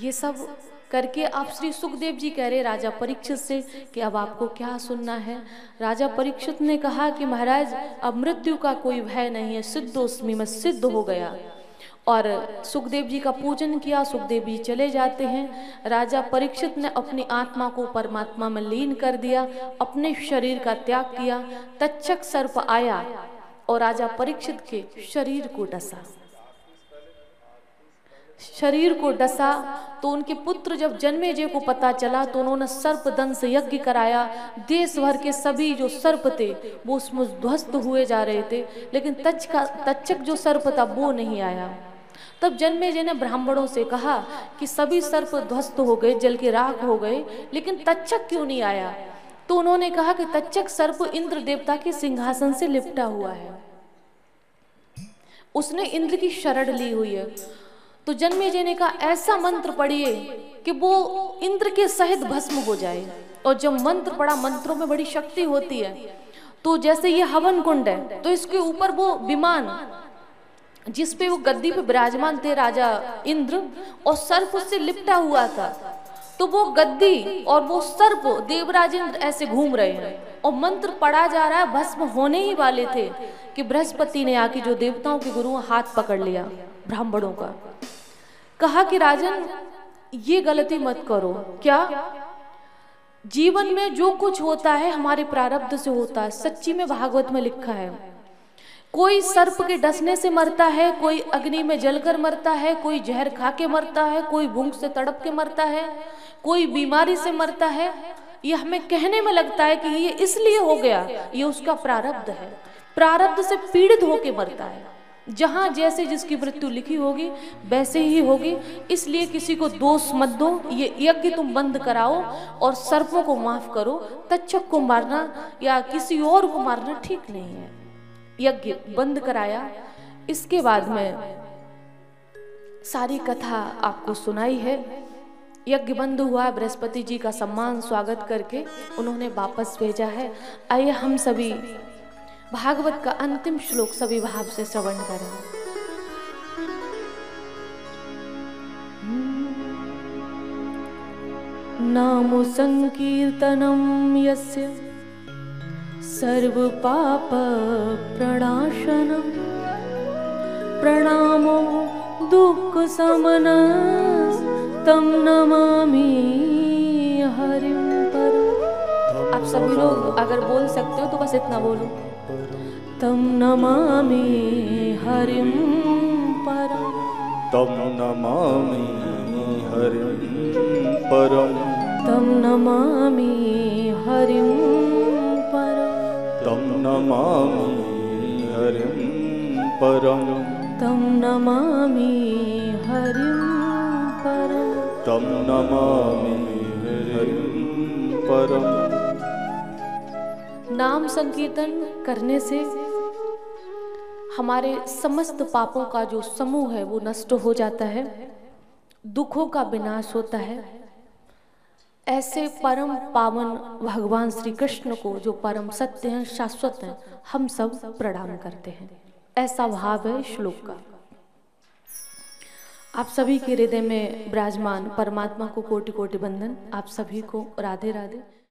ये सब करके आप श्री सुखदेव जी कह रहे राजा परीक्षित से कि अब आपको क्या सुनना है। राजा परीक्षित ने कहा कि महाराज अब मृत्यु का कोई भय नहीं है, सिद्धोस्मि, मैं सिद्ध हो गया। और सुखदेव जी का पूजन किया, सुखदेव जी चले जाते हैं। राजा परीक्षित ने अपनी आत्मा को परमात्मा में लीन कर दिया, अपने शरीर का त्याग किया। तक्षक सर्प आया और राजा परीक्षित के शरीर को डसा। शरीर को डसा तो उनके पुत्र जब जन्मेजय को पता चला तो उन्होंने सर्प दंश यज्ञ कराया। देश भर के सभी जो सर्प थे वो उसमें ध्वस्त हुए जा रहे थे, लेकिन तक्षक जो सर्प था वो नहीं आया। तब जन्मेजय ने ब्राह्मणों से कहा कि सभी सर्प ध्वस्त हो गए, जल के राख हो गए, लेकिन तक्षक क्यों नहीं आया? तो उन्होंने कहा कि तक्षक सर्प इंद्र देवता के सिंहासन से लिपटा हुआ है, उसने इंद्र की शरण ली हुई है। तो जन्मेजय ने कहा ऐसा मंत्र पढ़िए कि वो इंद्र के सहित भस्म हो जाए। और जब मंत्र पढ़ा, मंत्रों में बड़ी शक्ति होती है, तो जैसे ये हवन कुंड है तो इसके ऊपर वो विमान जिसपे वो गद्दी पे विराजमान थे राजा इंद्र, और सर्प उससे लिपटा हुआ था। तो वो गद्दी और वो सर्प देवराज इंद्र ऐसे घूम रहे हैं और मंत्र पढ़ा जा रहा है। भस्म होने ही वाले थे कि बृहस्पति ने आके, जो देवताओं के गुरु, हाथ पकड़ लिया ब्राह्मणों का। कहा कि राजन ये गलती मत करो। क्या? जीवन में जो कुछ होता है हमारे प्रारब्ध से होता है। सच्ची में भागवत में लिखा है, कोई सर्प के डसने से मरता है, कोई अग्नि में जलकर मरता है, कोई जहर खा के मरता है, कोई भूख से तड़प के मरता है, कोई बीमारी से मरता है। ये हमें कहने में लगता है कि ये इसलिए हो गया, ये उसका प्रारब्ध है। प्रारब्ध से पीड़ित होके मरता है। जहां जैसे जिसकी मृत्यु लिखी होगी वैसे ही होगी। इसलिए किसी को दोष मत दो, ये यज्ञ तुम बंद कराओ और सर्पों को माफ करो। तक्षक को मारना या किसी और को मारना ठीक नहीं है। यज्ञ बंद कराया। इसके बाद में सारी कथा आपको सुनाई है। यज्ञ बंद हुआ, बृहस्पति जी का सम्मान स्वागत करके उन्होंने वापस भेजा है। आइए हम सभी भागवत का अंतिम श्लोक सभी भाव से श्रवण करें। नाम संकीर्तनम यस्य सर्व पाप प्रणाशनम प्रणामो दुःख समनस् तम नमामि हरिं परम। आप सभी लोग अगर बोल सकते हो तो बस इतना बोलो, तम नमामि हरिं परम। तम नमामि हरिं परम। तम नमामि हरिं परम। तम नमामि हरिं परम। तम नमामि हरिं परम। तम नमामि हरिं परम। नाम संकीर्तन करने से हमारे समस्त पापों का जो समूह है वो नष्ट हो जाता है, दुखों का विनाश होता है। ऐसे परम पावन भगवान श्री कृष्ण को, जो परम सत्य हैं, शाश्वत हैं, हम सब प्रणाम करते हैं। ऐसा भाव है श्लोक का। आप सभी के हृदय में विराजमान परमात्मा को कोटि कोटि वंदन। आप सभी को राधे राधे।